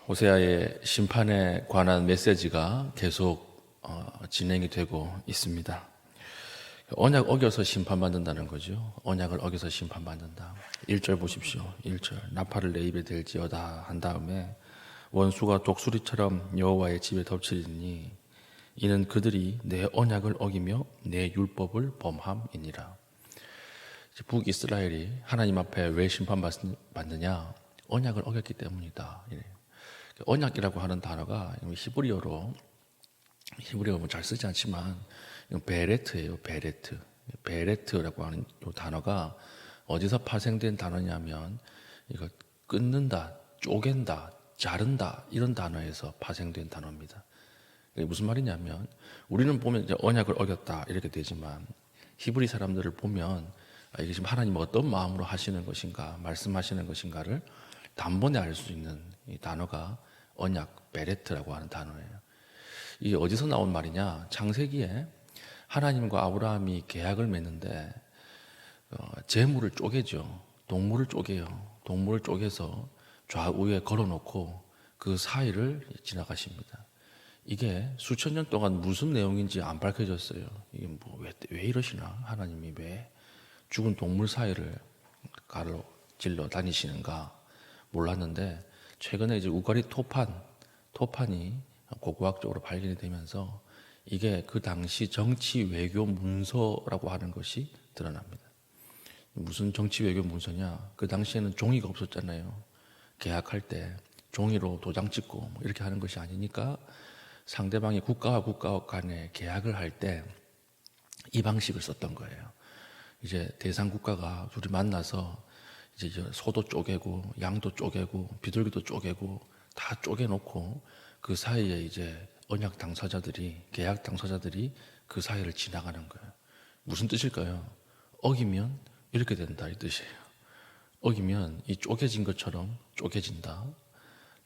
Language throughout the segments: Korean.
호세아의 심판에 관한 메시지가 계속 진행이 되고 있습니다. 언약 어겨서 심판받는다는 거죠. 언약을 어겨서 심판받는다. 1절 보십시오. 1절 나팔을 내 입에 댈지어다 한 다음에 원수가 독수리처럼 여호와의 집에 덮치리니 이는 그들이 내 언약을 어기며 내 율법을 범함이니라. 북이스라엘이 하나님 앞에 왜 심판받느냐? 언약을 어겼기 때문이다. 언약이라고 하는 단어가 히브리어로 잘 쓰지 않지만 베레트예요. 베레트라고 하는 이 단어가 어디서 파생된 단어냐면 이거 끊는다, 쪼갠다, 자른다 이런 단어에서 파생된 단어입니다. 이게 무슨 말이냐면 우리는 보면 이제 언약을 어겼다 이렇게 되지만 히브리 사람들을 보면 이게 지금 하나님 어떤 마음으로 하시는 것인가, 말씀하시는 것인가를 단번에 알 수 있는 이 단어가 언약, 베레트라고 하는 단어예요. 이게 어디서 나온 말이냐? 창세기에 하나님과 아브라함이 계약을 맺는데 재물을 쪼개죠. 동물을 쪼개요. 동물을 쪼개서 좌우에 걸어놓고 그 사이를 지나가십니다. 이게 수천 년 동안 무슨 내용인지 안 밝혀졌어요. 이게 왜 이러시나? 하나님이 왜 죽은 동물 사이를 가로질러 다니시는가 몰랐는데 최근에 이제 우가리 토판이 고고학적으로 발견이 되면서 이게 그 당시 정치 외교 문서라고 하는 것이 드러납니다. 무슨 정치 외교 문서냐? 그 당시에는 종이가 없었잖아요. 계약할 때 종이로 도장 찍고 뭐 이렇게 하는 것이 아니니까 상대방이 국가와 국가 간에 계약을 할 때 이 방식을 썼던 거예요. 이제 대상 국가가 둘이 만나서 이제 소도 쪼개고 양도 쪼개고 비둘기도 쪼개고 다 쪼개놓고 그 사이에 이제 언약 당사자들이 계약 당사자들이 그 사이를 지나가는 거예요. 무슨 뜻일까요? 어기면 이렇게 된다 이 뜻이에요. 어기면 이 쪼개진 것처럼 쪼개진다,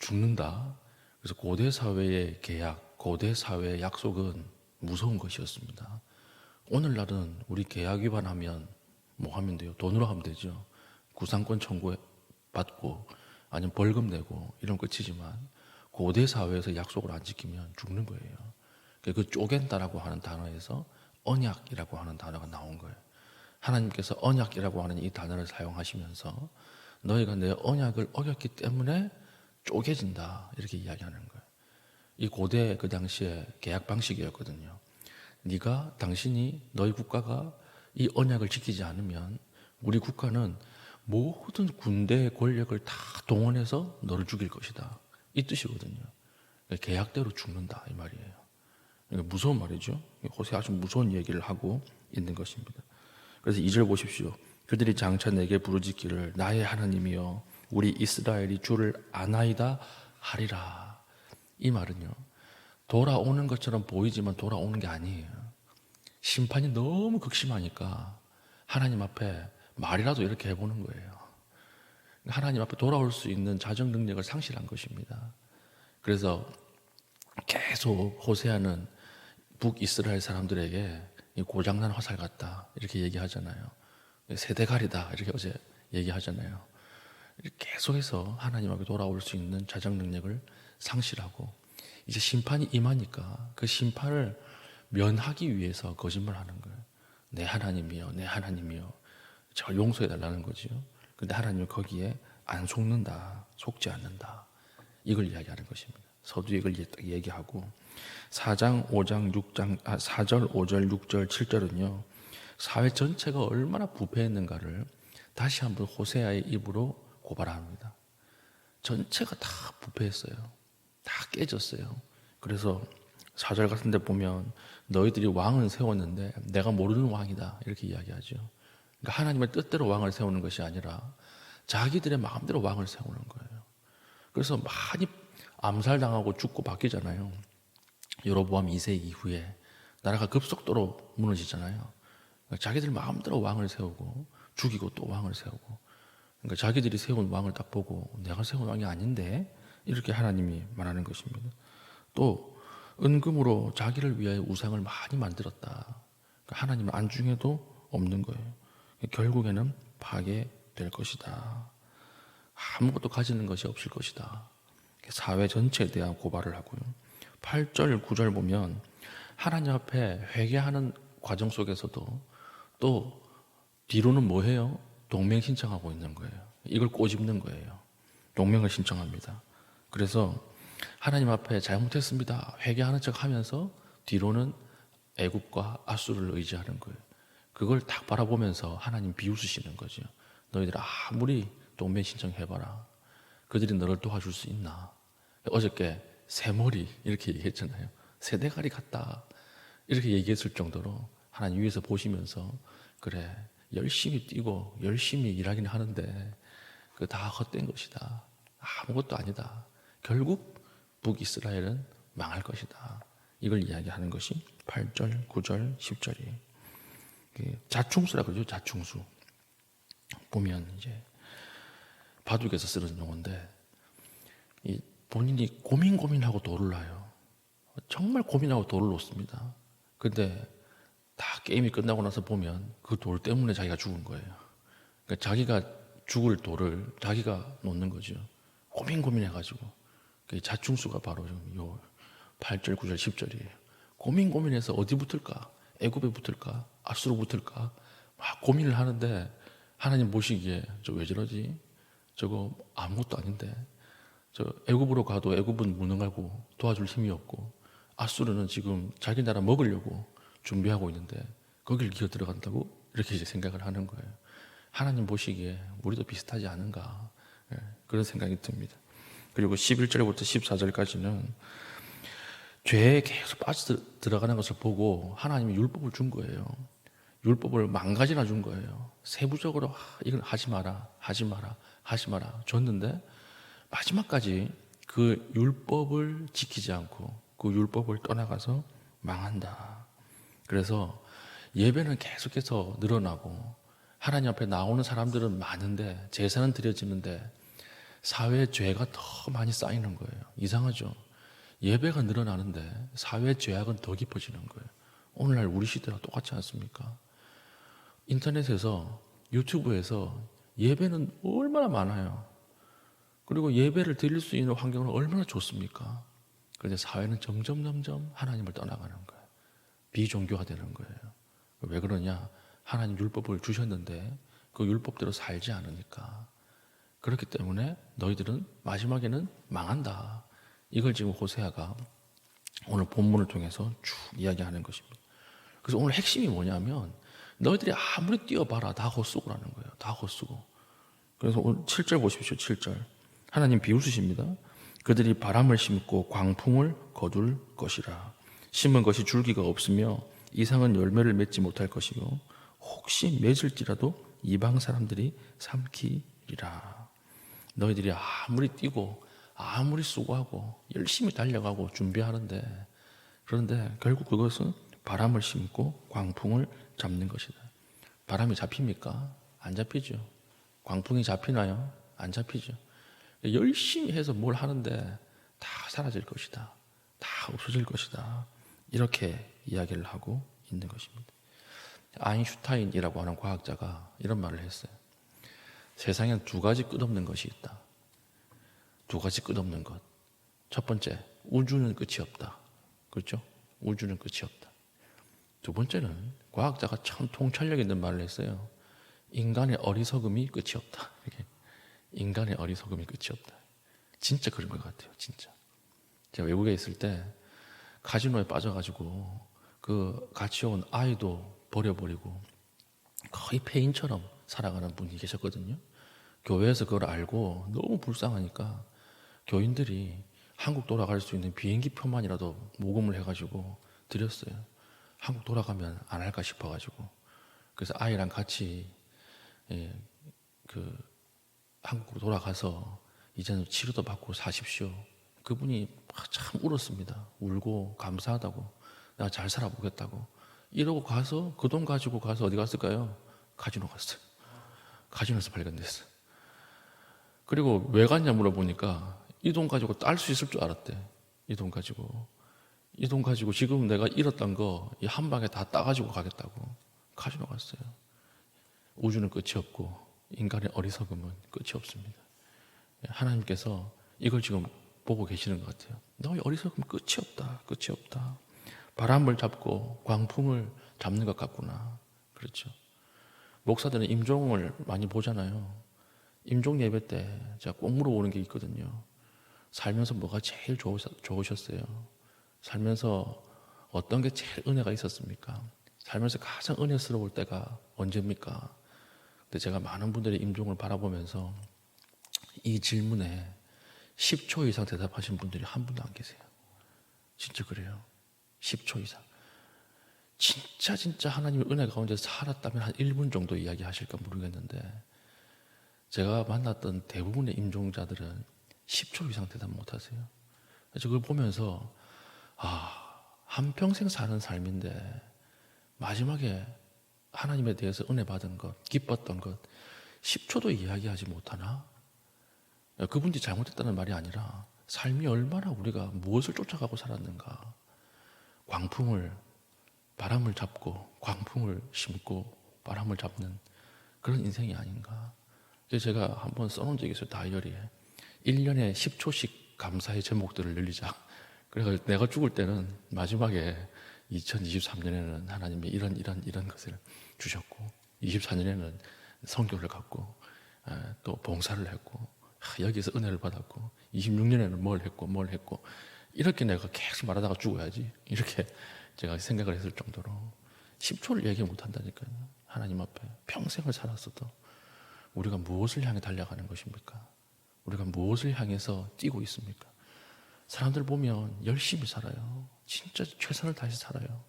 죽는다. 그래서 고대 사회의 계약, 고대 사회의 약속은 무서운 것이었습니다. 오늘날은 우리 계약 위반하면 뭐 하면 돼요? 돈으로 하면 되죠. 구상권 청구 받고 아니면 벌금 내고 이런 끝이지만 고대 사회에서 약속을 안 지키면 죽는 거예요. 그 쪼갠다라고 하는 단어에서 언약이라고 하는 단어가 나온 거예요. 하나님께서 언약이라고 하는 이 단어를 사용하시면서 너희가 내 언약을 어겼기 때문에 쪼개진다 이렇게 이야기하는 거예요. 이 고대 그 당시에 계약 방식이었거든요. 당신이 너희 국가가 이 언약을 지키지 않으면 우리 국가는 모든 군대의 권력을 다 동원해서 너를 죽일 것이다. 이 뜻이거든요. 계약대로 죽는다 이 말이에요. 무서운 말이죠. 호세 아주 무서운 얘기를 하고 있는 것입니다. 그래서 2절 보십시오. 그들이 장차 내게 부르짖기를 나의 하나님이여 우리 이스라엘이 주를 아나이다 하리라. 이 말은요. 돌아오는 것처럼 보이지만 돌아오는 게 아니에요. 심판이 너무 극심하니까 하나님 앞에 말이라도 이렇게 해보는 거예요. 하나님 앞에 돌아올 수 있는 자정 능력을 상실한 것입니다. 그래서 계속 호세아는 북이스라엘 사람들에게 고장난 화살 같다 이렇게 얘기하잖아요. 세대갈이다 이렇게 어제 얘기하잖아요. 계속해서 하나님 앞에 돌아올 수 있는 자정 능력을 상실하고 이제 심판이 임하니까 그 심판을 면하기 위해서 거짓말하는 거예요. 내 하나님이여, 내 하나님이여, 저를 용서해 달라는 거죠. 근데 하나님은 거기에 안 속는다, 속지 않는다. 이걸 이야기하는 것입니다. 서두에 이걸 얘기하고 4절, 5절, 6절, 7절은요. 사회 전체가 얼마나 부패했는가를 다시 한번 호세아의 입으로 고발합니다. 전체가 다 부패했어요. 다 깨졌어요. 그래서 4절 같은 데 보면 너희들이 왕은 세웠는데 내가 모르는 왕이다 이렇게 이야기하죠. 그러니까 하나님의 뜻대로 왕을 세우는 것이 아니라 자기들의 마음대로 왕을 세우는 거예요. 그래서 많이 암살당하고 죽고 바뀌잖아요. 여로보암 2세 이후에 나라가 급속도로 무너지잖아요. 자기들 마음대로 왕을 세우고 죽이고 또 왕을 세우고 그러니까 자기들이 세운 왕을 딱 보고 내가 세운 왕이 아닌데 이렇게 하나님이 말하는 것입니다. 또 은금으로 자기를 위하여 우상을 많이 만들었다. 그러니까 하나님은 안중에도 없는 거예요. 결국에는 파괴될 것이다. 아무것도 가지는 것이 없을 것이다. 사회 전체에 대한 고발을 하고요. 8절, 9절 보면 하나님 앞에 회개하는 과정 속에서도 또 뒤로는 뭐 해요? 동맹 신청하고 있는 거예요. 이걸 꼬집는 거예요. 동맹을 신청합니다. 그래서 하나님 앞에 잘못했습니다. 회개하는 척 하면서 뒤로는 애굽과 아수르를 의지하는 거예요. 그걸 딱 바라보면서 하나님 비웃으시는 거죠. 너희들 아무리 동맹 신청해봐라. 그들이 너를 도와줄 수 있나? 어저께 새머리 이렇게 얘기했잖아요. 새대가리 같다. 이렇게 얘기했을 정도로 하나님 위에서 보시면서 그래 열심히 뛰고 열심히 일하긴 하는데 그 다 헛된 것이다. 아무것도 아니다. 결국 북이스라엘은 망할 것이다. 이걸 이야기하는 것이 8절, 9절, 10절이에요. 자충수라 그러죠. 자충수. 보면 이제 바둑에서 쓰는 용어인데 본인이 고민하고 돌을 놔요. 정말 고민하고 돌을 놓습니다. 근데 다 게임이 끝나고 나서 보면 그 돌 때문에 자기가 죽은 거예요. 그러니까 자기가 죽을 돌을 자기가 놓는 거죠. 고민해가지고. 그 자충수가 바로 요 8절, 9절, 10절이에요. 고민해서 어디 붙을까? 애굽에 붙을까? 아수르 붙을까? 막 고민을 하는데 하나님 보시기에 저 왜 저러지? 저거 아무것도 아닌데 저 애굽으로 가도 애굽은 무능하고 도와줄 힘이 없고 아수르는 지금 자기 나라 먹으려고 준비하고 있는데 거길 기어 들어간다고 이렇게 이제 생각을 하는 거예요. 하나님 보시기에 우리도 비슷하지 않은가 그런 생각이 듭니다. 그리고 11절부터 14절까지는 죄에 계속 빠져들어가는 것을 보고 하나님이 율법을 준 거예요. 율법을 10,000가지나 준 거예요. 세부적으로 이걸 하지 마라 줬는데 마지막까지 그 율법을 지키지 않고 그 율법을 떠나가서 망한다. 그래서 예배는 계속해서 늘어나고 하나님 앞에 나오는 사람들은 많은데 제사는 드려지는데 사회 죄가 더 많이 쌓이는 거예요. 이상하죠? 예배가 늘어나는데 사회 죄악은 더 깊어지는 거예요. 오늘날 우리 시대랑 똑같지 않습니까? 인터넷에서 유튜브에서 예배는 얼마나 많아요. 그리고 예배를 드릴 수 있는 환경은 얼마나 좋습니까? 그런데 사회는 점점 하나님을 떠나가는 거예요. 비종교화되는 거예요. 왜 그러냐? 하나님 율법을 주셨는데 그 율법대로 살지 않으니까. 그렇기 때문에 너희들은 마지막에는 망한다. 이걸 지금 호세아가 오늘 본문을 통해서 쭉 이야기하는 것입니다. 그래서 오늘 핵심이 뭐냐면 너희들이 아무리 뛰어봐라 다 헛수고라는 거예요. 다 헛수고. 그래서 오늘 7절 보십시오. 7절. 하나님 비웃으십니다. 그들이 바람을 심고 광풍을 거둘 것이라. 심은 것이 줄기가 없으며 이상은 열매를 맺지 못할 것이요 혹시 맺을지라도 이방 사람들이 삼키리라. 너희들이 아무리 뛰고 아무리 수고하고 열심히 달려가고 준비하는데 그런데 결국 그것은 바람을 심고 광풍을 잡는 것이다. 바람이 잡힙니까? 안 잡히죠. 광풍이 잡히나요? 안 잡히죠. 열심히 해서 뭘 하는데 다 사라질 것이다. 다 없어질 것이다. 이렇게 이야기를 하고 있는 것입니다. 아인슈타인이라고 하는 과학자가 이런 말을 했어요. 세상엔 2가지 끝없는 것이 있다. 2가지 끝없는 것. 첫 번째, 우주는 끝이 없다. 그렇죠? 우주는 끝이 없다. 2번째는 과학자가 참 통찰력 있는 말을 했어요. 인간의 어리석음이 끝이 없다. 이렇게. 인간의 어리석음이 끝이 없다. 진짜 그런 것 같아요. 진짜. 제가 외국에 있을 때 카지노에 빠져가지고 그 같이 온 아이도 버려버리고 거의 폐인처럼 살아가는 분이 계셨거든요. 교회에서 그걸 알고 너무 불쌍하니까 교인들이 한국 돌아갈 수 있는 비행기 표만이라도 모금을 해가지고 드렸어요. 한국 돌아가면 안 할까 싶어가지고. 그래서 아이랑 같이 한국으로 돌아가서 이제는 치료도 받고 사십시오. 그분이 참 울었습니다. 울고 감사하다고, 내가 잘 살아보겠다고. 이러고 가서 그 돈 가지고 가서 어디 갔을까요? 카지노 갔어요. 카지노에서 발견됐어요. 그리고 왜 갔냐 물어보니까 이 돈 가지고 딸 수 있을 줄 알았대. 이 돈 가지고 지금 내가 잃었던 거 이 한 방에 다 따가지고 가겠다고 카지노 갔어요. 우주는 끝이 없고 인간의 어리석음은 끝이 없습니다. 하나님께서 이걸 지금 보고 계시는 것 같아요. 너희 어리석으면 끝이 없다. 끝이 없다. 바람을 잡고 광풍을 잡는 것 같구나. 그렇죠. 목사들은 임종을 많이 보잖아요. 임종 예배 때 제가 꼭 물어보는 게 있거든요. 살면서 뭐가 제일 좋으셨어요? 살면서 어떤 게 제일 은혜가 있었습니까? 살면서 가장 은혜스러울 때가 언제입니까? 근데 제가 많은 분들의 임종을 바라보면서 이 질문에 10초 이상 대답하신 분들이 한 분도 안 계세요. 진짜 그래요. 10초 이상. 진짜 하나님의 은혜 가운데 살았다면 한 1분 정도 이야기하실까 모르겠는데 제가 만났던 대부분의 임종자들은 10초 이상 대답 못 하세요. 그래서 그걸 보면서 한평생 사는 삶인데 마지막에 하나님에 대해서 은혜 받은 것, 기뻤던 것 10초도 이야기하지 못하나? 그분들이 잘못했다는 말이 아니라 삶이 얼마나 우리가 무엇을 쫓아가고 살았는가. 바람을 잡고 광풍을 심고 바람을 잡는 그런 인생이 아닌가. 그래서 제가 한번 써놓은 적이 있어요. 다이어리에 1년에 10초씩 감사의 제목들을 늘리자. 그래서 내가 죽을 때는 마지막에 2023년에는 하나님이 이런 것을 주셨고 24년에는 성교를 갖고 또 봉사를 했고 여기서 은혜를 받았고 26년에는 뭘 했고 이렇게 내가 계속 말하다가 죽어야지 이렇게 제가 생각을 했을 정도로 10초를 얘기 못 한다니까요. 하나님 앞에 평생을 살았어도 우리가 무엇을 향해 달려가는 것입니까? 우리가 무엇을 향해서 뛰고 있습니까? 사람들 보면 열심히 살아요. 진짜 최선을 다해서 살아요.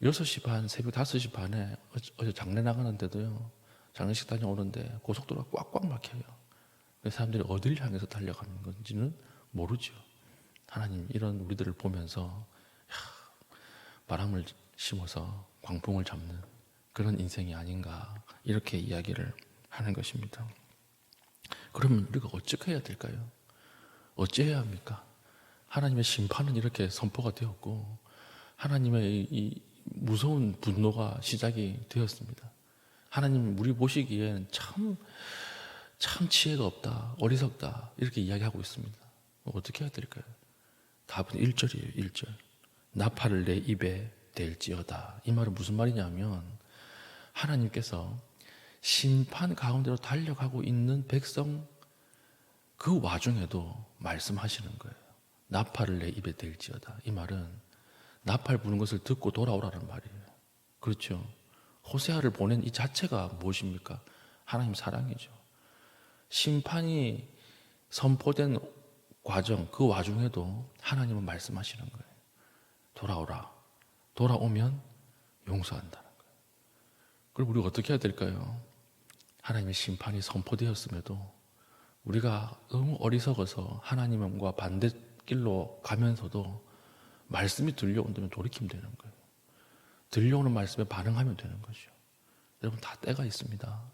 6시 반, 새벽 5시 반에 어제 장례 나가는데도요. 장례식 다녀오는데 고속도로가 꽉꽉 막혀요. 사람들이 어디를 향해서 달려가는 건지는 모르죠. 하나님 이런 우리들을 보면서 바람을 심어서 광풍을 잡는 그런 인생이 아닌가 이렇게 이야기를 하는 것입니다. 그러면 우리가 어떻게 해야 될까요? 어찌해야 합니까? 하나님의 심판은 이렇게 선포가 되었고 하나님의 이 무서운 분노가 시작이 되었습니다. 하나님 우리 보시기엔 참 지혜가 없다, 어리석다 이렇게 이야기하고 있습니다. 어떻게 해야 될까요? 답은 1절이에요. 1절. 나팔을 내 입에 댈지어다. 이 말은 무슨 말이냐면 하나님께서 심판 가운데로 달려가고 있는 백성 그 와중에도 말씀하시는 거예요. 나팔을 내 입에 댈지어다. 이 말은 나팔 부는 것을 듣고 돌아오라는 말이에요. 그렇죠. 호세아를 보낸 이 자체가 무엇입니까? 하나님 사랑이죠. 심판이 선포된 과정, 그 와중에도 하나님은 말씀하시는 거예요. 돌아오라. 돌아오면 용서한다는 거예요. 그럼 우리가 어떻게 해야 될까요? 하나님의 심판이 선포되었음에도 우리가 너무 어리석어서 하나님과 반대길로 가면서도 말씀이 들려온다면 돌이키면 되는 거예요. 들려오는 말씀에 반응하면 되는 거죠. 여러분 다 때가 있습니다.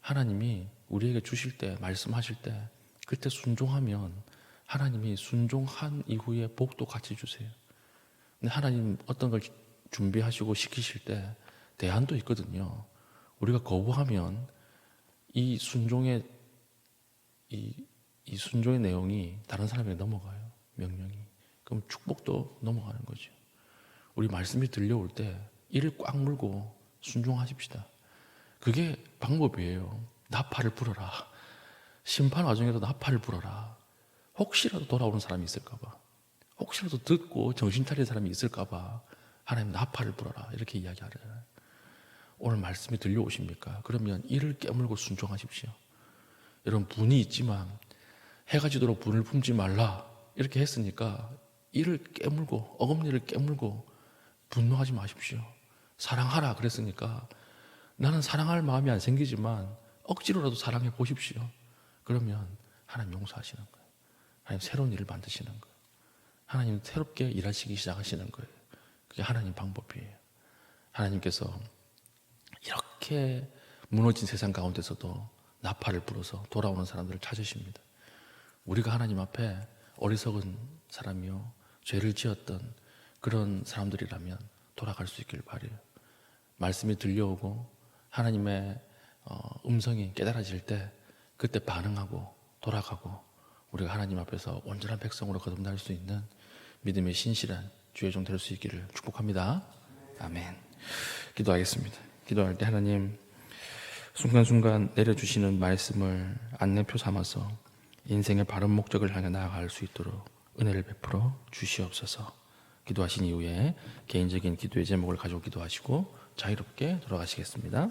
하나님이 우리에게 주실 때, 말씀하실 때 그때 순종하면 하나님이 순종한 이후에 복도 같이 주세요. 근데 하나님 어떤 걸 준비하시고 시키실 때 대안도 있거든요. 우리가 거부하면 이 순종의 내용이 다른 사람에게 넘어가요. 명령이. 그럼 축복도 넘어가는 거죠. 우리 말씀이 들려올 때 이를 꽉 물고 순종하십시다. 그게 방법이에요. 나팔을 불어라. 심판 와중에도 나팔을 불어라. 혹시라도 돌아오는 사람이 있을까봐, 혹시라도 듣고 정신 차릴 사람이 있을까봐 하나님 나팔을 불어라 이렇게 이야기하잖아요. 오늘 말씀이 들려오십니까? 그러면 이를 깨물고 순종하십시오. 여러분 분이 있지만 해가 지도록 분을 품지 말라 이렇게 했으니까 이를 깨물고 어금니를 깨물고 분노하지 마십시오. 사랑하라 그랬으니까 나는 사랑할 마음이 안 생기지만 억지로라도 사랑해 보십시오. 그러면 하나님 용서하시는 거예요. 하나님 새로운 일을 만드시는 거예요. 하나님 새롭게 일하시기 시작하시는 거예요. 그게 하나님 방법이에요. 하나님께서 이렇게 무너진 세상 가운데서도 나팔을 불어서 돌아오는 사람들을 찾으십니다. 우리가 하나님 앞에 어리석은 사람이요 죄를 지었던 그런 사람들이라면 돌아갈 수 있길 바라요. 말씀이 들려오고 하나님의 음성이 깨달아질 때 그때 반응하고 돌아가고 우리가 하나님 앞에서 온전한 백성으로 거듭날 수 있는 믿음의 신실한 주의 종 될 수 있기를 축복합니다. 아멘. 기도하겠습니다. 기도할 때 하나님 순간순간 내려주시는 말씀을 안내표 삼아서 인생의 바른 목적을 향해 나아갈 수 있도록 은혜를 베풀어 주시옵소서. 기도하신 이후에 개인적인 기도의 제목을 가지고 기도하시고 자유롭게 돌아가시겠습니다.